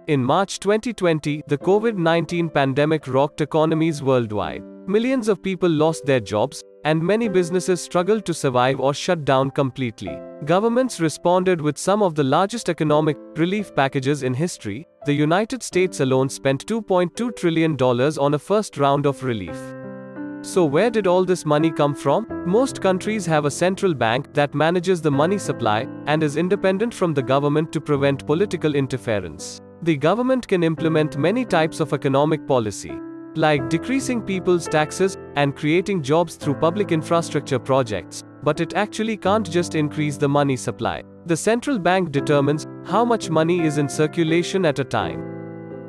In March 2020, the COVID-19 pandemic rocked economies worldwide. Millions of people lost their jobs, and many businesses struggled to survive or shut down completely. Governments responded with some of the largest economic relief packages in history. The United States alone spent $2.2 trillion on a first round of relief. So where did all this money come from? Most countries have a central bank that manages the money supply and is independent from the government to prevent political interference. The government can implement many types of economic policy, like decreasing people's taxes and creating jobs through public infrastructure projects, but it actually can't just increase the money supply. The central bank determines how much money is in circulation at a time.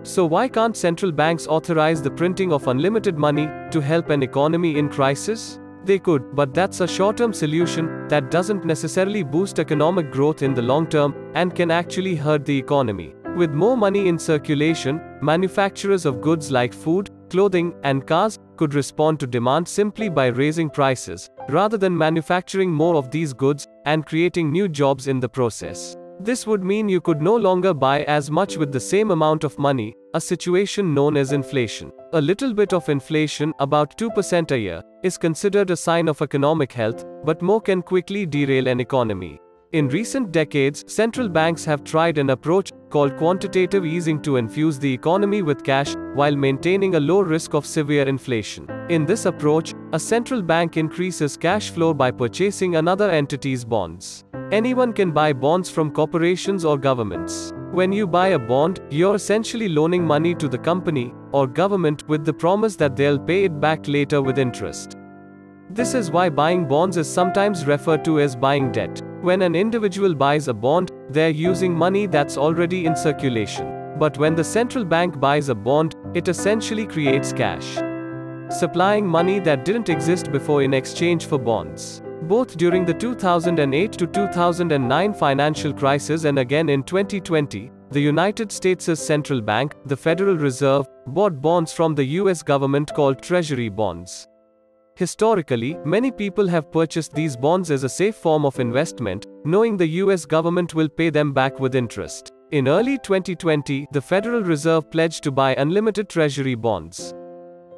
So why can't central banks authorize the printing of unlimited money to help an economy in crisis? They could, but that's a short-term solution that doesn't necessarily boost economic growth in the long term and can actually hurt the economy. With more money in circulation, manufacturers of goods like food, clothing, and cars could respond to demand simply by raising prices, rather than manufacturing more of these goods and creating new jobs in the process. This would mean you could no longer buy as much with the same amount of money, a situation known as inflation. A little bit of inflation, about 2% a year, is considered a sign of economic health, but more can quickly derail an economy. In recent decades, central banks have tried an approach called quantitative easing to infuse the economy with cash while maintaining a low risk of severe inflation. In this approach, a central bank increases cash flow by purchasing another entity's bonds. Anyone can buy bonds from corporations or governments. When you buy a bond, you're essentially loaning money to the company or government with the promise that they'll pay it back later with interest. This is why buying bonds is sometimes referred to as buying debt. When an individual buys a bond, they're using money that's already in circulation. But when the central bank buys a bond, it essentially creates cash, supplying money that didn't exist before in exchange for bonds. Both during the 2008 to 2009 financial crisis and again in 2020, the United States' central bank, the Federal Reserve, bought bonds from the US government called Treasury bonds. Historically, many people have purchased these bonds as a safe form of investment, knowing the US government will pay them back with interest. In early 2020, the Federal Reserve pledged to buy unlimited Treasury bonds,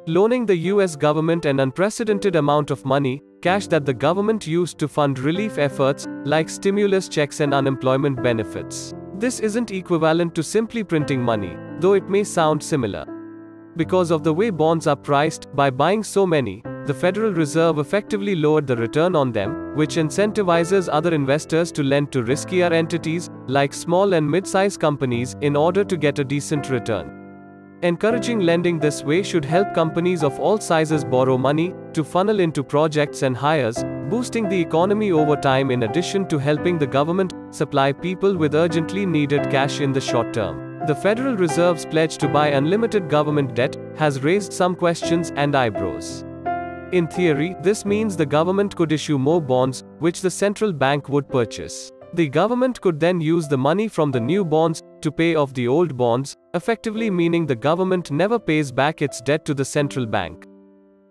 loaning the US government an unprecedented amount of money, cash that the government used to fund relief efforts, like stimulus checks and unemployment benefits. This isn't equivalent to simply printing money, though it may sound similar. Because of the way bonds are priced, by buying so many, the Federal Reserve effectively lowered the return on them, which incentivizes other investors to lend to riskier entities, like small and mid-sized companies, in order to get a decent return. Encouraging lending this way should help companies of all sizes borrow money to funnel into projects and hires, boosting the economy over time in addition to helping the government supply people with urgently needed cash in the short term. The Federal Reserve's pledge to buy unlimited government debt has raised some questions and eyebrows. In theory, this means the government could issue more bonds, which the central bank would purchase. The government could then use the money from the new bonds to pay off the old bonds, effectively meaning the government never pays back its debt to the central bank.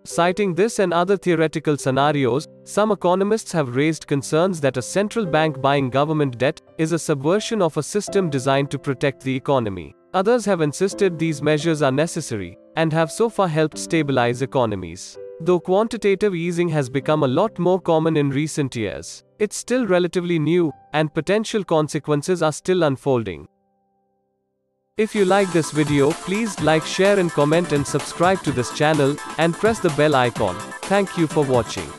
Citing this and other theoretical scenarios, some economists have raised concerns that a central bank buying government debt is a subversion of a system designed to protect the economy. Others have insisted these measures are necessary, and have so far helped stabilize economies. Though quantitative easing has become a lot more common in recent years, it's still relatively new, and potential consequences are still unfolding. If you like this video, please like, share and comment and subscribe to this channel, and press the bell icon. Thank you for watching.